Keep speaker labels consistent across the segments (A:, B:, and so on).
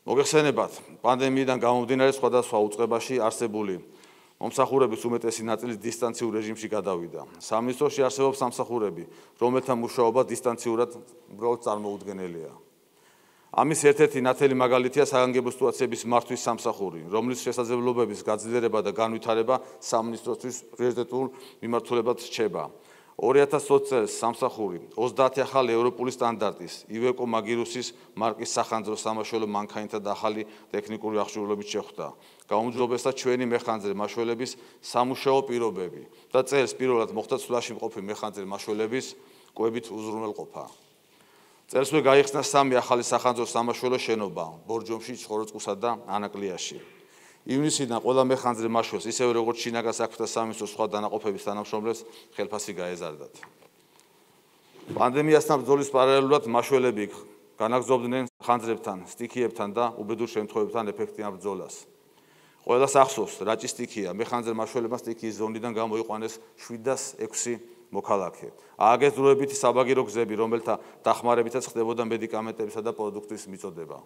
A: მოგეხსენებათ, პანდემიიდან გამომდინარე სხვადასხვა უწყებაში არსებული მომსახურების უმეტესი ნაწილი დისტანციურ რეჟიმში გადავიდა. სამინისტროში არსებობს სამსახურები, რომელთა მუშაობა დისტანციურად უბრალოდ წარმოუდგენელია. ამის ერთ-ერთი ნათელი მაგალითია საგანგებო სიტუაციების მართვის სამსახური, რომლის შესაძლებლობების გაძლიერება და განვითარება სამინისტროსთვის პრიორიტეტულ მიმართულებად რჩება. 2020 წელს სამსახური 30 ახალი ევროპული სტანდარტის, ივეკო მაგირუსის მარკის სახანძრო სამაშველო მანქანითა და ახალი ტექნიკური აღჭურვილობით შეხვდა. გაუმჯობესდა ჩვენი მეხანძრე მაშველების სამუშაო პირობები და წელს პირველად მოხდა ცვლაში მყოფი მეხანძრე მაშველების კვებით უზრუნველყოფა. წელსვე გაიხსნა 3 ახალი სახანძრო სამაშველო შენობა ბორჯომში, ცხოროწყუსა და ანაკლიაში. ივნისიდან ყველა მეხანძრე მაშველს, ისევე როგორც შინაგან საქმეთა სამინისტროს სხვა დანაყოფების თანამშრომლებს ხელფასი გაეზარდათ. პანდემიასთან ბრძოლის პარალელურად მაშველები განაგრძობდნენ ხანძრებთან, სტიქიებთან და უბედურ შემთხვევებთან ეფექტიან ბრძოლას. ყველას ახსოვს, რაჭის სტიქია, მეხანძრე მაშველებმა სტიქიის ზონიდან გამოიყვანეს 706 მოქალაქე. ააგეს დროებითი საბაგირო გზები, რომელთა დახმარებითაც ხდებოდა მედიკამენტებისა და პროდუქტის მიწოდება.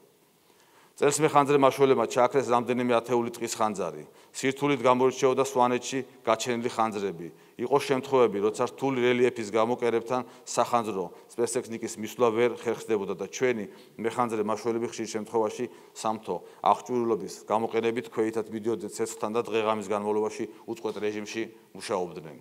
A: წელს მეხანძრე მაშველებმა ჩააქრეს რამდენიმე ათეული ტყის ხანძარი. სირთულით გამორჩეოდა სვანეთში გაჩენილი ხანძრები. იყო შემთხვევები, როცა რთული რელიეფის გამო კერებთან სახანძრო სპეცტექნიკის მისვლა ვერ ხერხდებოდა და ჩვენი მეხანძრე მაშველები ხშირ შემთხვევაში სამთო აღჭურვილობის გამოყენებით ქვეითად მიდიოდნენ ცეცხლთან და დღე-ღამის განმავლობაში უწყვეტ რეჟიმში მუშაობდნენ.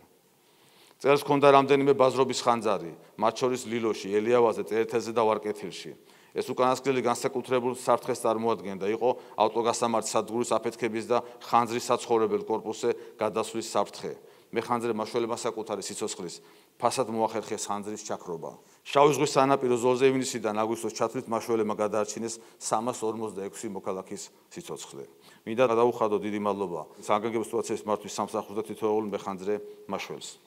A: წელს ჰქონდა რამდენიმე ბაზრობის ხანძარი, მათ შორის ლილოში, ელიავაზე, წერეთელზე და ვარკეთილში. ეს უკანასკნელი განსაკუთრებულ საფრთხეს წარმოადგენდა, იყო ავტოგასამართ სადგურის აფეთქების და ხანძრის საცხოვრებელ კორპუსზე გადასვლის საფრთხე. მეხანძრე მაშველებმა საკუთარი სიცოცხლის ფასად მოახერხეს ხანძრის ჩაქრობა. შავი ზღვის სანაპირო ზოლზე ივნისიდან აგვისტოს ჩათვლით მაშველებმა გადაარჩინეს 346 მოქალაქის სიცოცხლე. მინდა გადავუხადო დიდი მადლობა საგანგებო სიტუაციების მართვის სამსახურს და თითოეულ მეხანძრე მაშველს.